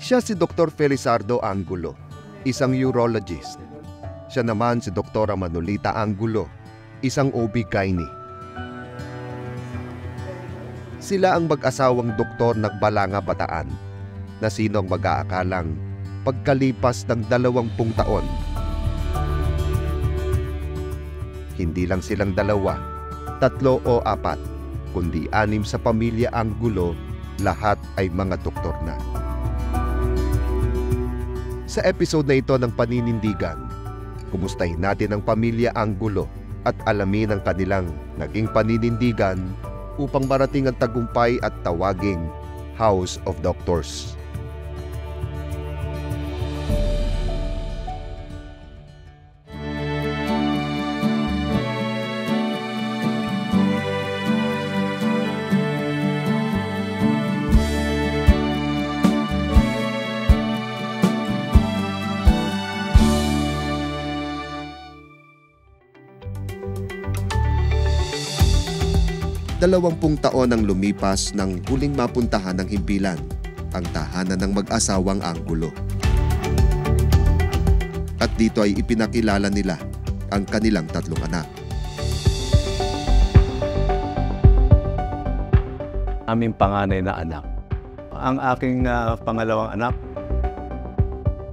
Siya si Dr. Felizardo Angulo, isang urologist. Siya naman si Dr. Manolita Angulo, isang OB-GYN. Sila ang mag-asawang doktor nagbalanga Bataan na sino ang mag-aakalang pagkalipas ng 20 taon. Hindi lang silang 2, 3 o 4, kundi 6 sa pamilya Angulo, lahat ay mga doktor na. Sa episode na ito ng Paninindigan, kumustahin natin ang pamilya Angulo at alamin ang kanilang naging paninindigan upang marating ang tagumpay at tawaging House of Doctors. Dalawampung taon ang lumipas nang huling mapuntahan ng himpilan, ang tahanan ng mag-asawang Angulo. At dito ay ipinakilala nila ang kanilang 3 anak. Aming panganay na anak. Ang aking pangalawang anak.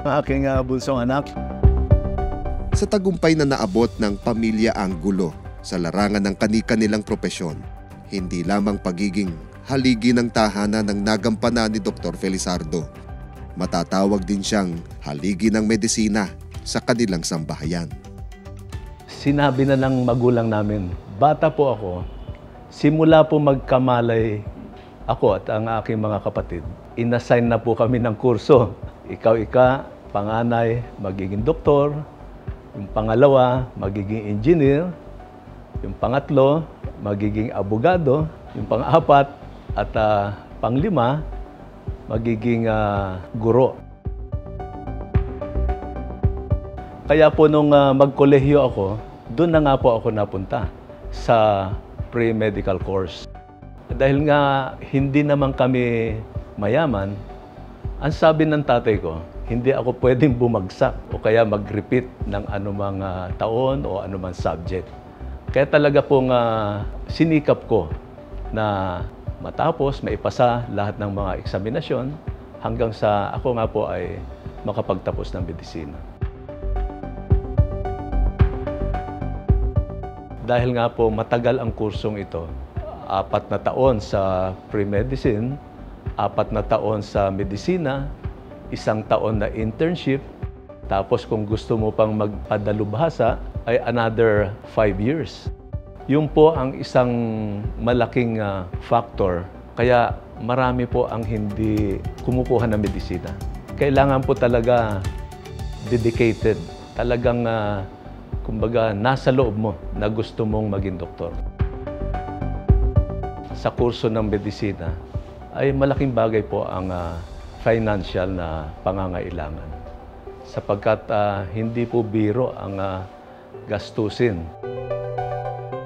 Ang aking bunsong anak. Sa tagumpay na naabot ng pamilya Angulo sa larangan ng kani-kanilang propesyon, hindi lamang pagiging haligi ng tahanan ng nagampanan ni Dr. Felizardo, matatawag din siyang haligi ng medisina sa kanilang sambahayan. Sinabi na ng magulang namin, bata po ako, simula po magkamalay ako at ang aking mga kapatid, inassign na po kami ng kurso. Ikaw, panganay, magiging doktor, yung pangalawa, magiging engineer, yung pangatlo, magiging abogado, yung pang-4 at pang-5, magiging guro. Kaya po nung magkolehiyo ako, doon na nga po ako napunta sa pre-medical course. Dahil nga hindi naman kami mayaman, ang sabi ng tatay ko, hindi ako pwedeng bumagsak o kaya mag-repeat ng anumang taon o anumang subject. Kaya talaga pong sinikap ko na matapos, maipasa lahat ng mga eksaminasyon hanggang sa ako nga po ay makapagtapos ng medisina. Dahil nga po matagal ang kursong ito, 4 na taon sa pre-medicine, 4 na taon sa medisina, 1 taon na internship, tapos kung gusto mo pang magpadalubhasa, ay another 5 years. Yun po ang isang malaking factor. Kaya marami po ang hindi kumukuha ng medisina. Kailangan po talaga dedicated. Talagang, kumbaga, nasa loob mo na gusto mong maging doktor. Sa kurso ng medisina, ay malaking bagay po ang financial na pangangailangan. Sapagkat hindi po biro ang gastusin.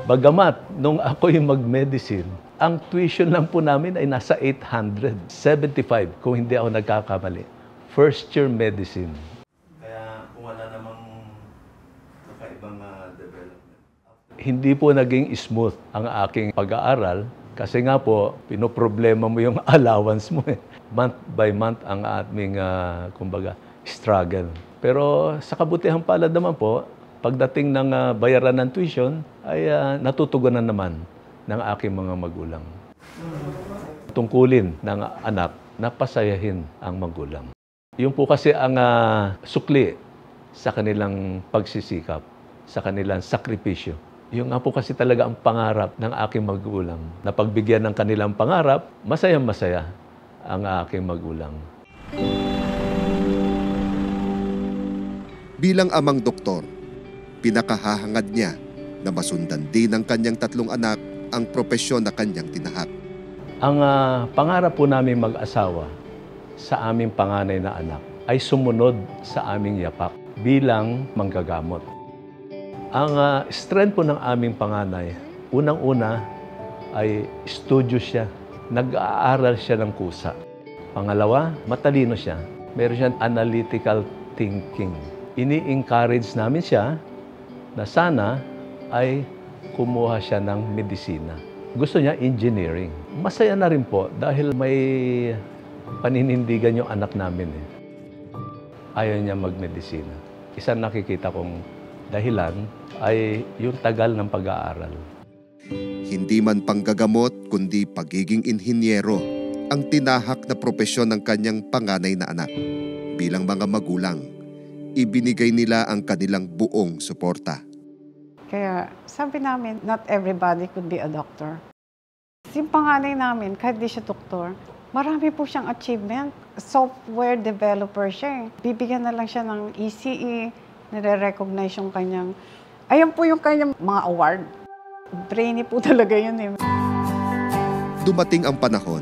Bagamat, nung ako'y mag-medicine, ang tuition lang po namin ay nasa 875, kung hindi ako nagkakamali. First year medicine. Kaya kung wala namang kakaibang development. Hindi po naging smooth ang aking pag-aaral kasi nga po, pinoproblema mo yung allowance mo. Month by month ang aming, kumbaga, struggle. Pero sa kabutihang palad naman po, pagdating ng bayaran ng tuition, ay natutugunan naman ng aking mga magulang. Tungkulin ng anak na pasayahin ang magulang. Yun po kasi ang sukli sa kanilang pagsisikap, sa kanilang sakripisyo. Yung nga po kasi talaga ang pangarap ng aking magulang. Na pagbigyan ng kanilang pangarap, masayang-masaya ang aking magulang. Bilang amang doktor, pinakahahangad niya na masundan din ng kanyang 3 anak ang propesyon na kanyang tinahak. Ang pangarap po namin mag-asawa sa aming panganay na anak ay sumunod sa aming yapak bilang manggagamot. Ang strength po ng aming panganay, unang-una ay studio siya. Nag-aaral siya ng kusa. Pangalawa, matalino siya. Meron siyang analytical thinking. Ini-encourage namin siya na sana ay kumuha siya ng medisina. Gusto niya engineering. Masaya na rin po dahil may paninindigan yung anak namin. Ayaw niya magmedisina. Isang nakikita kong dahilan ay yung tagal ng pag-aaral. Hindi man panggagamot kundi pagiging inhinyero ang tinahak na propesyon ng kanyang panganay na anak. Bilang mga magulang, ibinigay nila ang kanilang buong suporta. Kaya sabi namin, not everybody could be a doctor. Yung panganay namin, kahit di siya doktor, marami po siyang achievement. Software developer siya eh. Bibigyan na lang siya ng ECE, nire-recognize yung kanyang, ayan po yung kanyang mga award. Brainy po talaga yun eh. Dumating ang panahon,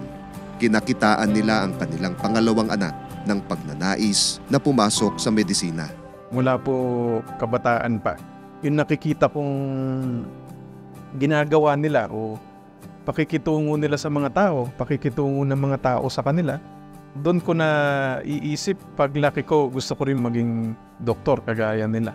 kinakitaan nila ang kanilang pangalawang anak ng pagnanais na pumasok sa medisina. Mula po kabataan pa, yung nakikita kong ginagawa nila o pakikitungo nila sa mga tao, pakikitungo ng mga tao sa kanila, doon ko na iisip, paglaki ko, gusto ko rin maging doktor kagaya nila.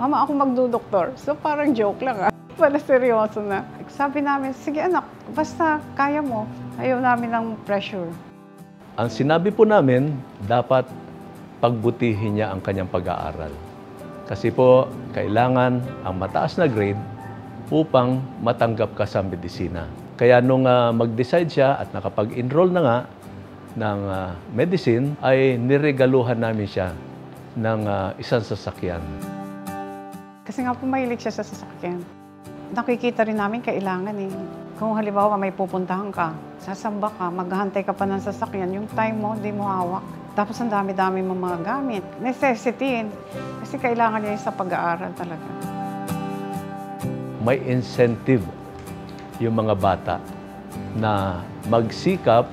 Mama, ako magdudoktor. So parang joke lang ah. Pala seryoso na. Sabi namin, sige anak, basta kaya mo. Ayaw namin ng pressure. Ang sinabi po namin, dapat pagbutihin niya ang kanyang pag-aaral. Kasi po, kailangan ang mataas na grade upang matanggap ka sa medisina. Kaya nung mag-decide siya at nakapag-enroll na nga ng medicine, ay niregaluhan namin siya ng isang sasakyan. Kasi nga po mahilig siya sa sasakyan. Nakikita rin namin kailangan eh. Kung halimbawa may pupuntahan ka, sasamba ka, maghahantay ka pa ng sasakyan, yung time mo, di mo hawak. Tapos ang dami-dami mong mga gamit. Necessity. Kasi kailangan niya sa pag-aaral talaga. May incentive yung mga bata na magsikap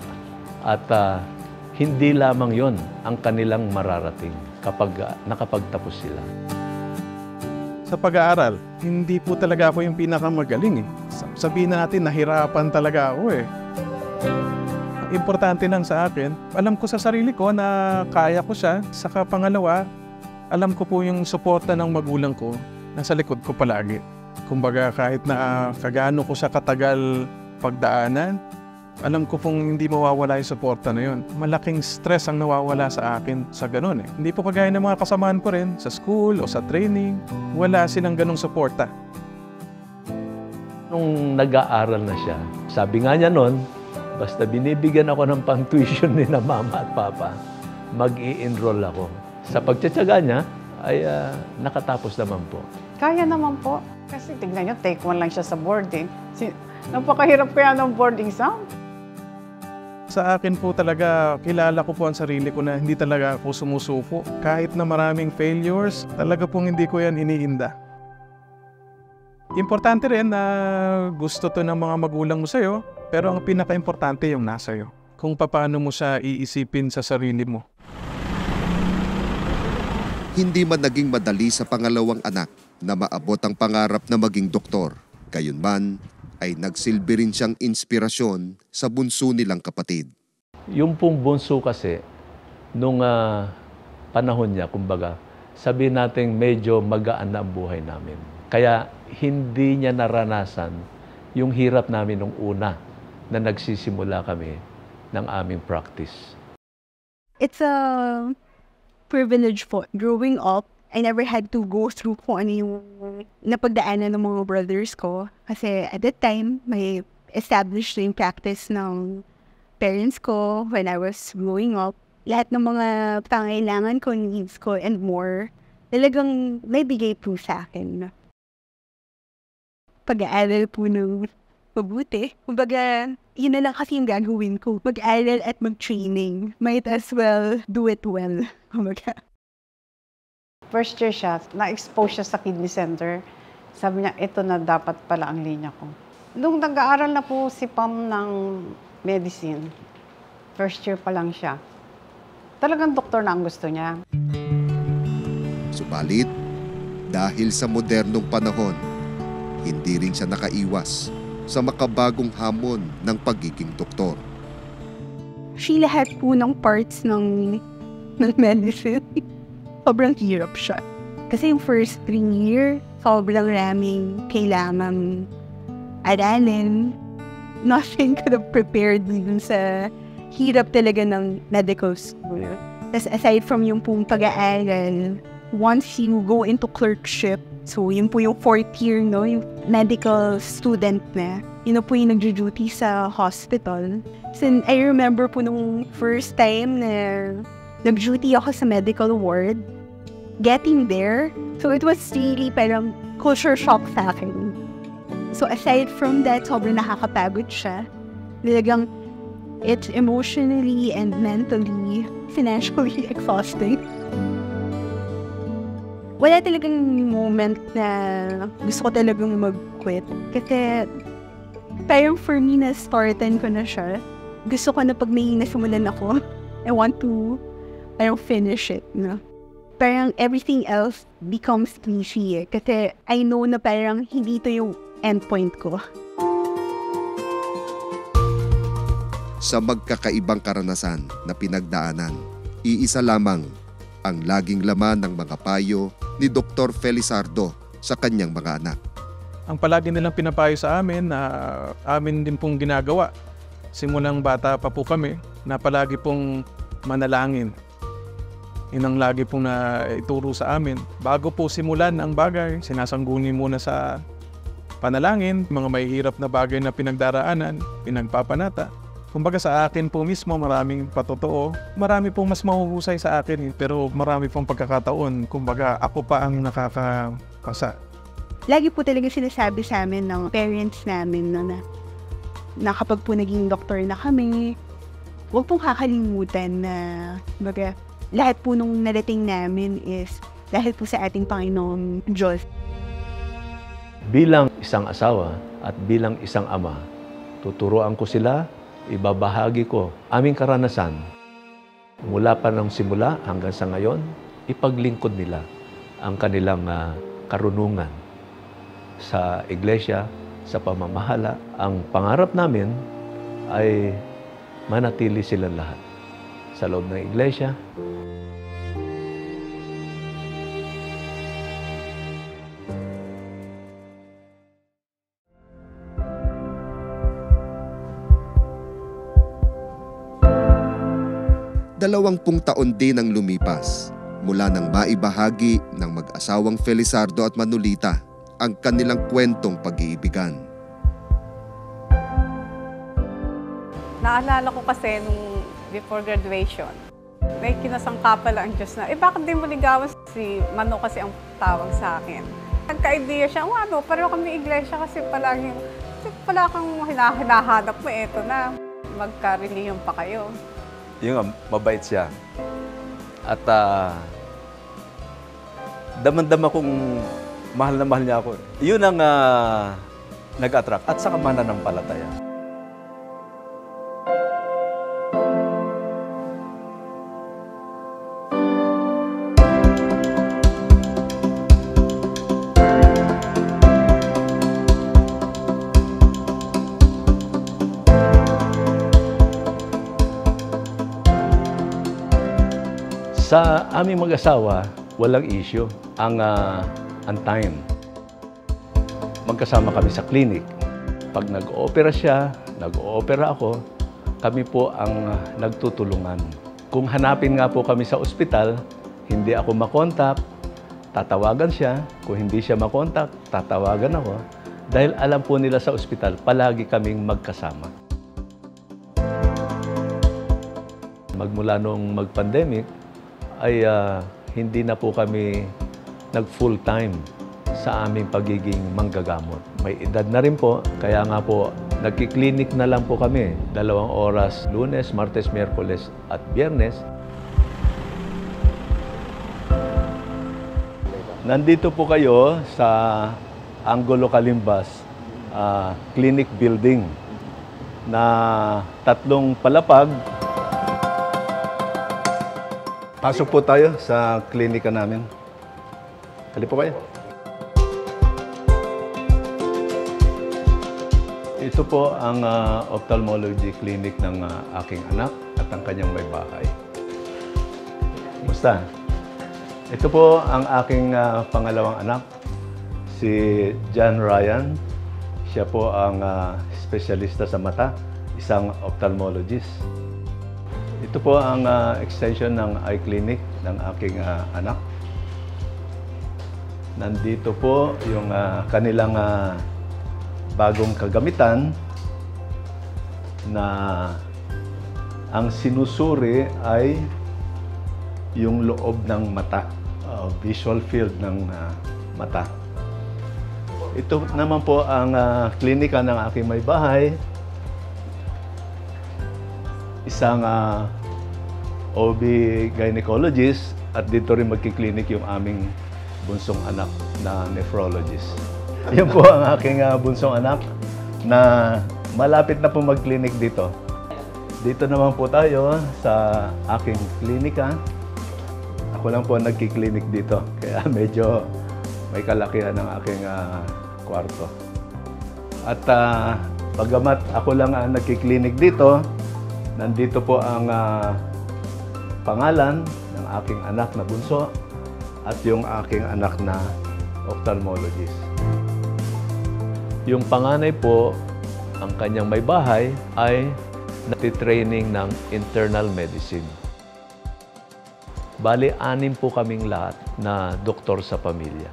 at hindi lamang yon ang kanilang mararating kapag nakapagtapos sila. Sa pag-aaral, hindi po talaga ako yung pinakamagaling eh. Sabihin natin, nahirapan talaga ako eh. Importante lang sa akin, alam ko sa sarili ko na kaya ko siya. Saka pangalawa, alam ko po yung suporta ng magulang ko nasa likod ko palagi. Kumbaga kahit na kagaano ko siya katagal pagdaanan, alam ko pong hindi mawawala yung suporta na yun. Malaking stress ang nawawala sa akin sa ganun eh. Hindi po kagaya ng mga kasamaan ko rin sa school o sa training, wala silang ganung suporta. Nung nag-aaral na siya, sabi nga niya noon, basta binibigyan ako ng pang-tuition ni na mama at papa, mag-i-enroll ako. Sa pagtsatsaga niya, ay nakatapos naman po. Kaya naman po. Kasi tignan nyo, take 1 lang siya sa board eh. Napakahirap kaya ng board exam. Sa akin po talaga, kilala ko po ang sarili ko na hindi talaga ako sumusuko. Kahit na maraming failures, talaga pong hindi ko yan iniinda. Importante rin na gusto to ng mga magulang mo sa'yo, pero ang pinaka-importante yung nasa iyo. Kung paano mo siya iisipin sa sarili mo. Hindi man naging madali sa pangalawang anak na maabot ang pangarap na maging doktor. Gayunman, ay nagsilbi rin siyang inspirasyon sa bunso nilang kapatid. Yung pong bunso kasi, nung panahon niya, kumbaga, sabihin natin medyo magaan na ang buhay namin. Kaya hindi niya naranasan yung hirap namin nung una na nagsisimula kami ng aming practice. It's a privilege po. Growing up, I never had to go through kung ano yung napagdaanan ng mga brothers ko. Kasi at that time, may established yung practice ng parents ko when I was growing up. Lahat ng mga pangailangan ko, needs ko, and more, talagang may bigay po sa akin. Pag-aaral po ng mabuti. Kumbaga, yun na lang kasi yung gagawin ko. Mag-aaral at mag-training. Might as well do it well. Kumbaga. First year siya, na-expose siya sa kidney center. Sabi niya, ito na dapat pala ang linya ko. Nung nag-aaral na po si Pam ng medicine, first year pa lang siya, talagang doktor na ang gusto niya. Subalit, dahil sa modernong panahon, hindi rin siya nakaiwas sa makabagong hamon ng pagiging doktor. Lahat po ng parts ng ng medicine. Sobrang hirap siya. Kasi yung first 3 year, sobrang raming kailangan aralin. Nothing could have prepared me dun sa hirap talaga ng medical school. Tapos aside from yung pong pag-aaral, once you go into clerkship, so yun po yung 4th year, no, yung medical student na, yun na po yung nagjo-duty sa hospital. So I remember po nung first time na nag-duty ako sa medical ward, getting there, so it was really parang culture shock sa akin. So aside from that, sobrang nakakapagod siya. Talagang it's emotionally and mentally, financially exhausting. Wala talagang moment na gusto ko talagang mag-quit. Kasi parang for me, na-startan ko na siya. Gusto ko na pag may nasimulan ako, I want to parang finish it. No? Parang everything else becomes cliche. Kasi I know na parang hindi ito yung endpoint ko. Sa magkakaibang karanasan na pinagdaanan, iisa lamang ang laging laman ng mga payo ni Dr. Felizardo sa kanyang mga anak. Ang palagi nilang pinapayo sa amin na amin din pong ginagawa. Simulang bata pa po kami na palagi pong manalangin. Yun ang lagi pong naituro sa amin. Bago po simulan ang bagay, sinasangguni muna sa panalangin, mga mahihirap na bagay na pinagdaraanan, pinagpapanata. Kumbaga sa akin po mismo, maraming patotoo. Marami pong mas mahuhusay sa akin, pero marami pong pagkakataon. Kumbaga ako pa ang nakakapasa. Lagi po talaga sinasabi sa amin ng parents namin na kapag po naging doktor na kami, huwag pong kakalimutan na lahat po nung narating namin is dahil po sa ating Panginoong Diyos. Bilang isang asawa at bilang isang ama, tuturuan ko sila, ibabahagi ko aming karanasan. Mula pa ng simula hanggang sa ngayon, ipaglingkod nila ang kanilang karunungan sa iglesia, sa pamamahala. Ang pangarap namin ay manatili silang lahat sa loob ng iglesia. Dalawampung taon din ang lumipas mula nang maibahagi ng mag-asawang Felizardo at Manolita ang kanilang kwentong pag-iibigan. Naalala ko kasi nung before graduation, may kinasangkapan ang Diyos na, bakit di mo ligawan si Mano kasi ang tawag sa akin. Nagka-idea siya, pareho kami iglesia kasi pala kang hinahanap mo, eto na, magka-reliyon pa kayo. Yung mabait siya. At daman-dama kong mahal na mahal niya ako. Yun ang nag-attract at saka mananampalataya. Sa aming mag-asawa, walang issue ang time. Magkasama kami sa clinic. Pag nag-o-opera siya, nag-o-opera ako, kami po ang nagtutulungan. Kung hanapin nga po kami sa ospital, hindi ako makontak, tatawagan siya. Kung hindi siya makontak, tatawagan ako. Dahil alam po nila sa ospital, palagi kaming magkasama. Magmula nung mag-pandemic, ay hindi na po kami nag-full-time sa aming pagiging manggagamot. May edad na rin po, kaya nga po nagki-clinic na lang po kami. 2 oras, Lunes, Martes, Miyerkules at Biyernes. Nandito po kayo sa Angulo Calimbas Clinic Building na 3 palapag. Pasok po tayo sa klinika namin. Hali po kayo. Ito po ang ophthalmology clinic ng aking anak at ang kanyang may bahay. Kumusta? Ito po ang aking pangalawang anak, si John Ryan. Siya po ang espesyalista sa mata, isang ophthalmologist. Ito po ang extension ng eye clinic ng aking anak. Nandito po yung kanilang bagong kagamitan na ang sinusuri ay yung loob ng mata, visual field ng mata. Ito naman po ang klinika ng aking may bahay. Isang OB gynecologist at dito rin magkiklinik yung aming bunsong anak na nephrologist. Yan po ang aking bunsong anak na malapit na po mag-clinic dito. Dito naman po tayo sa aking klinika. Ako lang po nagkiklinik dito, kaya medyo may kalakihan ng aking kwarto. At bagamat ako lang ang nagkiklinik dito, nandito po ang pangalan ng aking anak na bunso at yung aking anak na ophthalmologist. Yung panganay po, ang kanyang may bahay ay natitraining ng internal medicine. Bali, 6 po kaming lahat na doktor sa pamilya.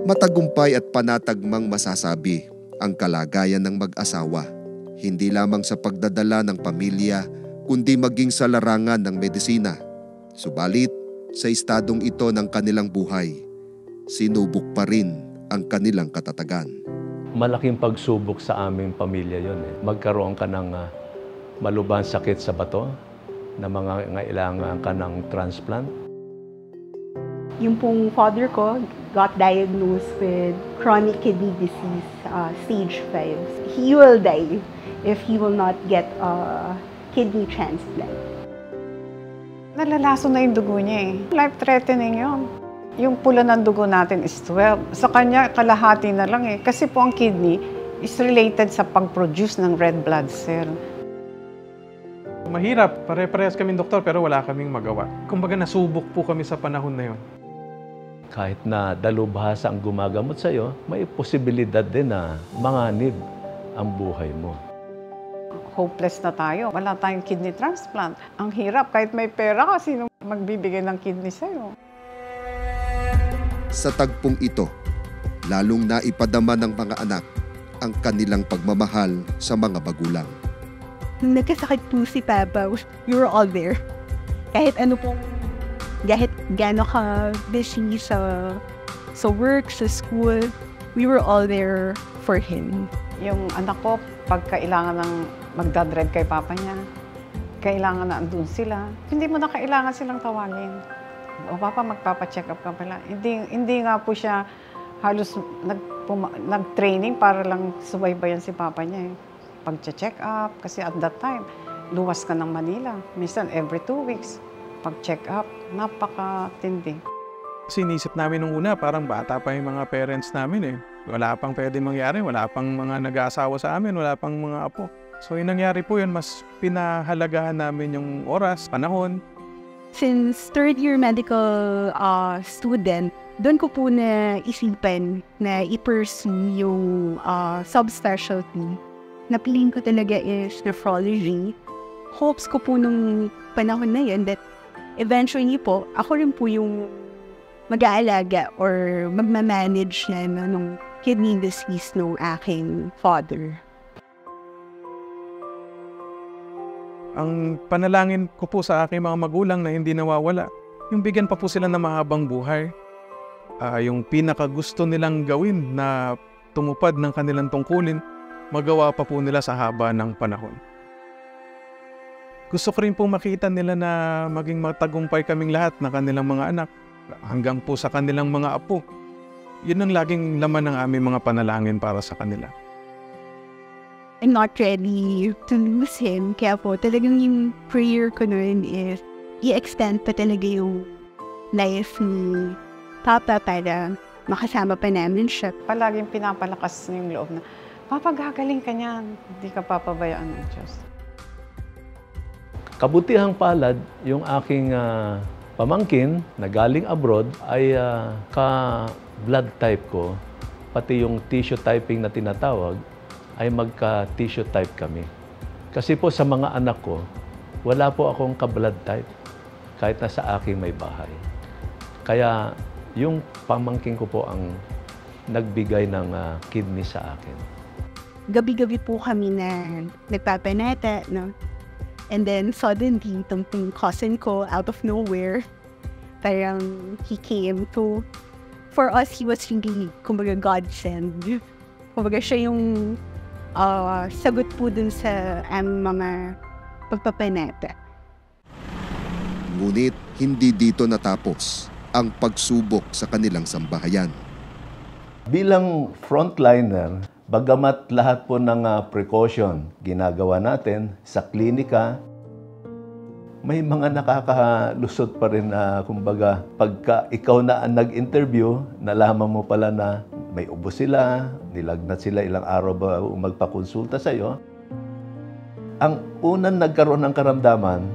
Matagumpay at panatagmang masasabi ang kalagayan ng mag-asawa, hindi lamang sa pagdadala ng pamilya, kundi maging sa larangan ng medisina. Subalit, sa estadong ito ng kanilang buhay, sinubok pa rin ang kanilang katatagan. Malaking pagsubok sa aming pamilya yon. Magkaroon ka ng malubhang sakit sa bato, na mga ngailangan ka ng transplant. Yung pong father ko got diagnosed with chronic kidney disease, stage 5. He will die if he will not get a kidney transplant. Nalalaso na yung dugo niya eh. Life-threatening yun. Yung pula ng dugo natin is 12. Sa kanya, kalahati na lang eh. Kasi po ang kidney is related sa pag-produce ng red blood cell. Mahirap, pare-parehas kaming doktor pero wala kaming magawa. Kumbaga nasubok po kami sa panahon na yun. Kahit na dalubhasa ang gumagamot sa iyo, may posibilidad din na manganib ang buhay mo. Hopeless na tayo. Wala tayong kidney transplant. Ang hirap, kahit may pera kasi sino magbibigay ng kidney sa'yo. Sa tagpong ito, lalong naipadama ng mga anak ang kanilang pagmamahal sa mga magulang. Nung nagkasakit po si Papa, we were all there. Kahit gano'n ka busy sa work, sa school, we were all there for him. Yung anak ko, pag kailangan ng magdadread kay Papa niya, kailangan na andun sila. Hindi mo na kailangan silang tawagin. O Papa, magpapacheck up ka pala. Hindi nga po siya halos nag-training para lang subaybayan si Papa niya eh. Pag-check up, kasi at that time, luwas ka ng Manila. Minsan, every 2 weeks, pag-check up, napakatindi. Kasi inisip namin nung una, parang bata pa yung mga parents namin eh. Wala pang pwede mangyari, wala pang mga nag-aasawa sa amin, wala pang mga apo. So yung nangyari po yun, mas pinahalagahan namin yung oras, panahon. Since third year medical student, doon ko po na isipan na i-pursue yung subspecialty. Napiliin ko talaga is nephrology. Hopes ko po nung panahon na yun that eventually po, ako rin po yung mag-aalaga or magmamanage na nung kidney disease ng aking father. Ang panalangin ko po sa aking mga magulang na hindi nawawala, yung bigyan pa po sila ng mahabang buhay. Yung pinakagusto nilang gawin na tumupad ng kanilang tungkulin, magawa pa po nila sa haba ng panahon. Gusto ko rin pong makita nila na maging matagumpay kaming lahat na kanilang mga anak, hanggang po sa kanilang mga apo. Yun ang laging laman ng aming mga panalangin para sa kanila. I'm not ready to lose him, kaya po talagang yung prayer ko noon is i-extend pa talaga yung life ni Papa para makasama pa namin siya. Palaging pinapalakas yung loob na, Papa, gagaling ka niyan. Hindi ka papabayaan ng Diyos. Kabutihang palad, yung aking pamangkin na galing abroad ay ka-blood type ko, pati yung tissue typing na tinatawag, ay magka-tissue type kami. Kasi po sa mga anak ko, wala po akong ka-blood type, kahit na sa aking may bahay. Kaya yung pamangkin ko po ang nagbigay ng kidney sa akin. Gabi-gabi po kami na nagpapanata, no? And then suddenly, itong cousin ko out of nowhere, parang he came to, for us, he was really, kumbaga, godsend. Kumbaga, siya yung sagot po dun sa mga pagpapanata. Ngunit hindi dito natapos ang pagsubok sa kanilang sambahayan. Bilang frontliner, bagamat lahat po ng precaution ginagawa natin sa klinika, may mga nakakalusot pa rin na kumbaga pagka ikaw na ang nag-interview, nalaman mo pala na may ubo sila, nilagnat sila ilang araw ba magpakonsulta sa iyo. Ang unang nagkaroon ng karamdaman,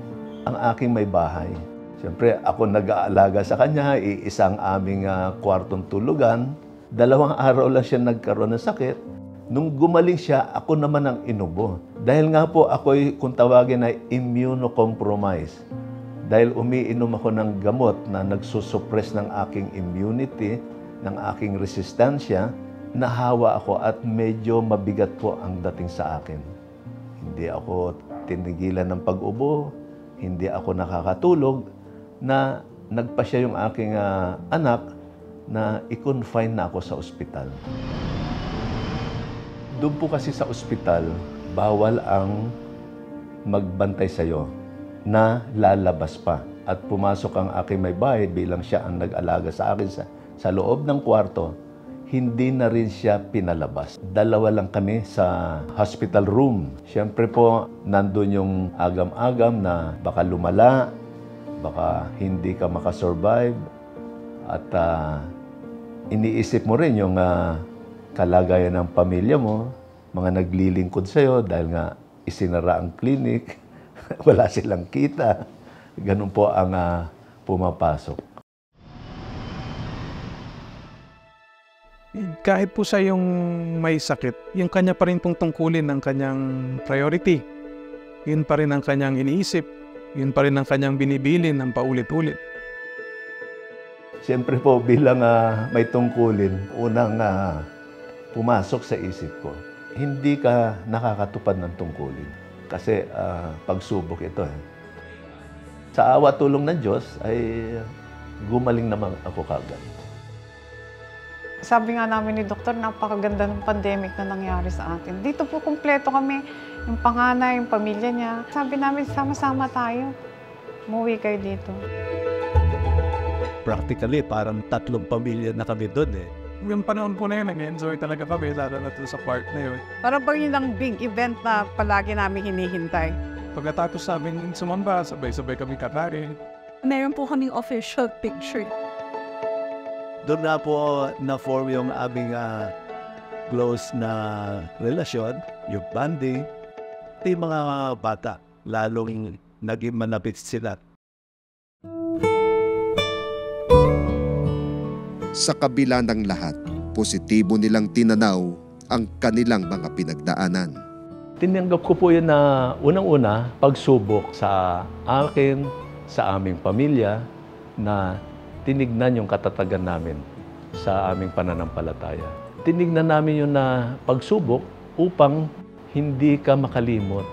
ang aking may bahay. Siyempre, ako nag-aalaga sa kanya, iisang aming kwartong tulugan. 2 araw lang siya nagkaroon ng sakit. Nung gumaling siya, ako naman ang inubo. Dahil nga po ako'y, kung tawagin ay immunocompromised. Dahil umiinom ako ng gamot na nagsusuppress ng aking immunity, ng aking resistensya, nahawa ako at medyo mabigat po ang dating sa akin. Hindi ako tinigilan ng pag-ubo, hindi ako nakakatulog, na nagpasya yung aking anak na i-confine na ako sa ospital. Doon po kasi sa ospital, bawal ang magbantay sa'yo na lalabas pa. At pumasok ang aking may bahay bilang siya ang nag-alaga sa akin sa loob ng kwarto, hindi na rin siya pinalabas. 2 lang kami sa hospital room. Siyempre po, nandun yung agam-agam na baka lumala, baka hindi ka makasurvive, at iniisip mo rin yung kalagayan ng pamilya mo, mga naglilingkod sa'yo dahil nga isinara ang clinic, wala silang kita. Ganun po ang pumapasok. Kahit po siya yung may sakit, yung kanya pa rin pong tungkulin ng kanyang priority. Yun pa rin ang kanyang iniisip. Yun pa rin ang kanyang binibilin ng paulit-ulit. Siyempre po, bilang may tungkulin, unang pumasok sa isip ko, hindi ka nakakatupad ng tungkulin. Kasi pagsubok ito. Sa awa tulong ng Diyos, ay gumaling naman ako kagad. Sabi nga namin ni Doktor, napakaganda ng pandemic na nangyari sa atin. Dito po kumpleto kami, yung panganay, yung pamilya niya. Sabi namin, sama-sama tayo. Umuwi kayo dito. Practically, parang 3 pamilya na kami doon eh. Yung panahon po na yun, nag-enjoy talaga kami, lalo na sa part na yun. Parang bang yun ang big event na palagi namin hinihintay. Pagkatapos namin sumamba, sabay-sabay kami kakain. Meron po kaming official picture. Doon na po na-form yung aming close na relasyon, yung bonding. Yung mga bata, lalong naging manapit sila. Sa kabila ng lahat, positibo nilang tinanaw ang kanilang mga pinagdaanan. Tinanggap ko po yun na unang-una pagsubok sa akin, sa aming pamilya, na tinignan yung katatagan namin sa aming pananampalataya. Tinignan namin yun na pagsubok upang hindi ka makalimot.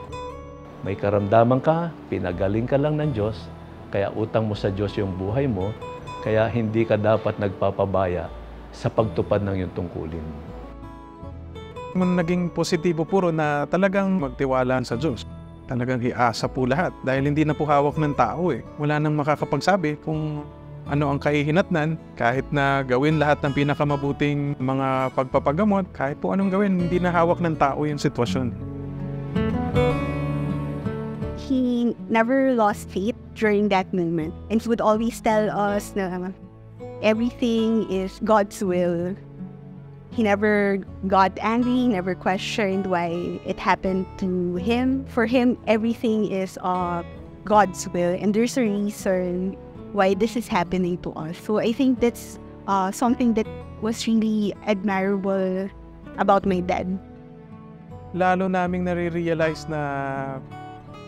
May karamdaman ka, pinagaling ka lang ng Diyos, kaya utang mo sa Diyos yung buhay mo, kaya hindi ka dapat nagpapabaya sa pagtupad ng iyong tungkulin. Naging positibo puro na talagang magtiwala sa Diyos. Talagang iasa po lahat dahil hindi na po hawak ng tao eh. Wala nang makakapagsabi kung ano ang kahihinatnan, kahit na gawin lahat ng pinakamabuting mga pagpapagamot, kahit po anong gawin, hindi na hawak ng tao yung sitwasyon. He never lost faith during that moment. And he would always tell us na everything is God's will. He never got angry, never questioned why it happened to him. For him, everything is God's will and there's a reason why this is happening to us. So I think that's something that was really admirable about my dad. Lalo naming nare-realize na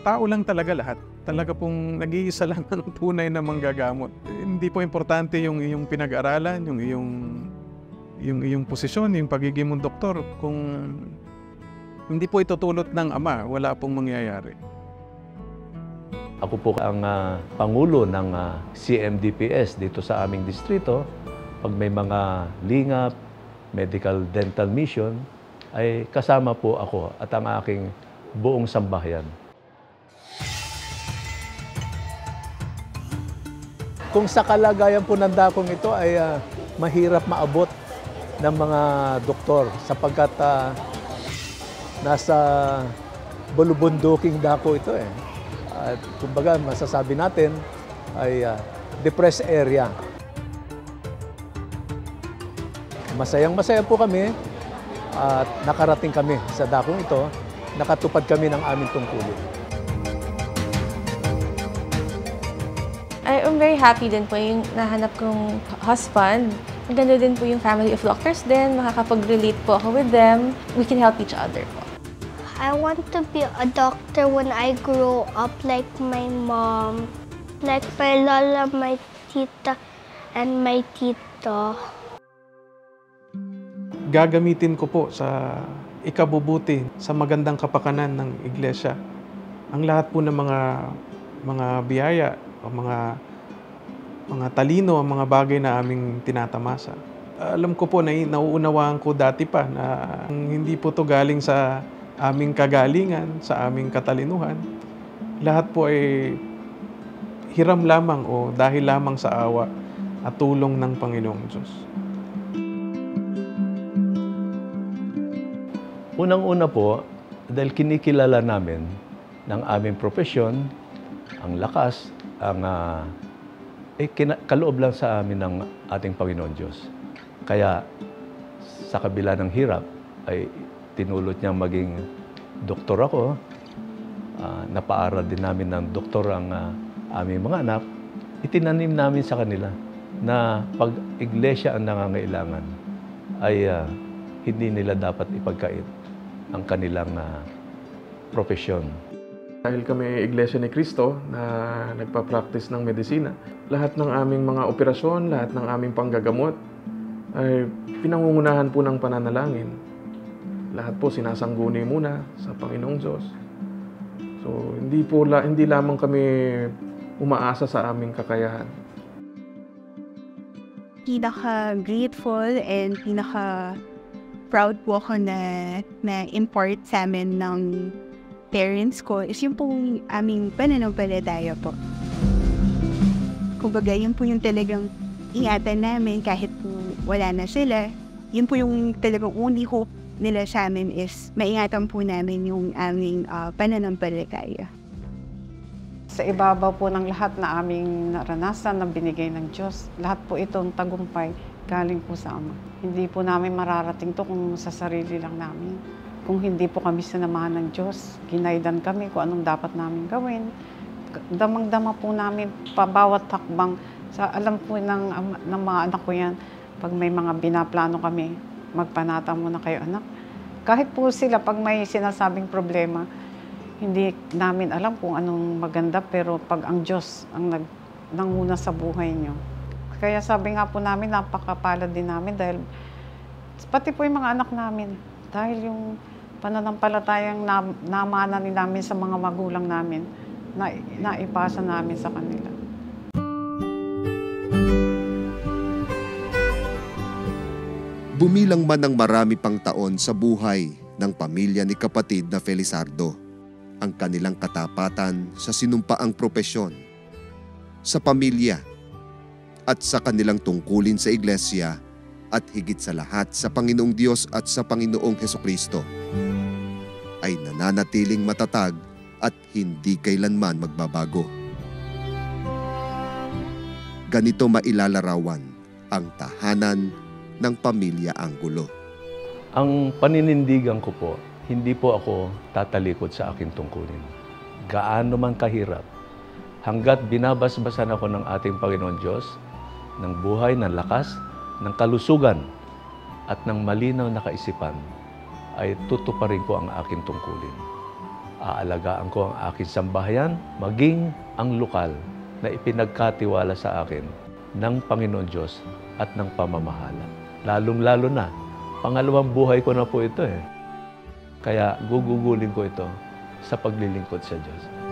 tao lang talaga lahat. Talaga pong nag-iisa lang ng tunay na manggagamot. Hindi po importante yung iyong pinag-aralan, yung iyong posisyon, yung pagiging mong doktor. Kung hindi po itutulot ng Ama, wala pong mangyayari. Ako po ang Pangulo ng CMDPS dito sa aming distrito. Pag may mga lingap, medical dental mission, ay kasama po ako at ang aking buong sambahayan. Kung sa kalagayan po ng dakong ito ay mahirap maabot ng mga doktor sapagkat nasa bulubunduking dako ito eh. At kumbaga masasabi natin ay depressed area. Masayang-masaya po kami at nakarating kami sa dakong ito, nakatupad kami ng aming tungkulin. I am very happy din po yung nahanap kong husband. Maganda din po yung family of doctors din. Makakapag-relate po ako with them. We can help each other po. I want to be a doctor when I grow up like my mom, like my lola, my tita, and my tito. Gagamitin ko po sa ikabubuti, sa magandang kapakanan ng iglesia. Ang lahat po ng mga biyaya, o mga talino, ang mga bagay na aming tinatamasa. Alam ko po na nauunawaan ko dati pa na hindi po to galing sa aming kagalingan, sa aming katalinuhan. Lahat po ay hiram lamang o dahil lamang sa awa at tulong ng Panginoong Diyos. Unang-una po, dahil kinikilala namin ng aming profesyon, ang lakas, ang kaloob lang sa amin ng ating Panginoon Diyos. Kaya sa kabila ng hirap ay tinulot niyang maging doktor ako. Napaaral din namin ng doktor ang aming mga anak. Itinanim namin sa kanila na pag iglesia ang nangangailangan ay hindi nila dapat ipagkait ang kanilang profesyon. Dahil kami Iglesia ni Cristo na nagpa-practice ng medisina, lahat ng aming mga operasyon, lahat ng aming panggagamot ay pinangungunahan po ng pananalangin. Lahat po sinasangguni muna sa Panginoong Diyos. So hindi lamang kami umaasa sa aming kakayahan. Pinaka-grateful and pinaka-proud po ako na import sa amin ng parents ko is yung pong aming pananampalataya po. Kumbaga, yun po yung talagang ingatan namin kahit po wala na sila. Yun po yung talagang only hope nila sa amin is maingatan po namin yung aming pananampalataya. Sa ibabaw po ng lahat na aming naranasan na binigay ng Diyos, lahat po itong tagumpay galing po sa Ama. Hindi po namin mararating to kung sa sarili lang namin. Kung hindi po kami sinamahan ng Diyos, ginaidan kami kung anong dapat namin gawin. Damang-dama po namin pabawat takbang. Alam po ng mga anak ko yan, pag may mga binaplano kami, magpanata muna kayo anak. Kahit po sila, pag may sinasabing problema, hindi namin alam kung anong maganda, pero pag ang Diyos ang nanguna sa buhay nyo. Kaya sabi nga po namin, napakapalad din namin dahil pati po yung mga anak namin, dahil yung pananampalatayang namana namin sa mga magulang namin, naipasa namin sa kanila. Bumilang man ng marami pang taon sa buhay ng pamilya ni kapatid na Felizardo, ang kanilang katapatan sa sinumpaang propesyon, sa pamilya, at sa kanilang tungkulin sa iglesia, at higit sa lahat sa Panginoong Diyos at sa Panginoong Hesukristo, ay nananatiling matatag at hindi kailanman magbabago. Ganito mailalarawan ang tahanan ng pamilya Angulo. Ang paninindigan ko po, hindi po ako tatalikod sa aking tungkulin. Gaano man kahirap, hanggat binabasbasan ako ng ating Panginoon Diyos, ng buhay, ng lakas, ng kalusugan, at ng malinaw na kaisipan, ay tutuparin ko ang aking tungkulin. Aalagaan ko ang aking sambahayan, maging ang lokal na ipinagkatiwala sa akin ng Panginoon Diyos at ng pamamahala. Lalong-lalo na, pangalawang buhay ko na po ito eh. Kaya gugugulin ko ito sa paglilingkod sa Diyos.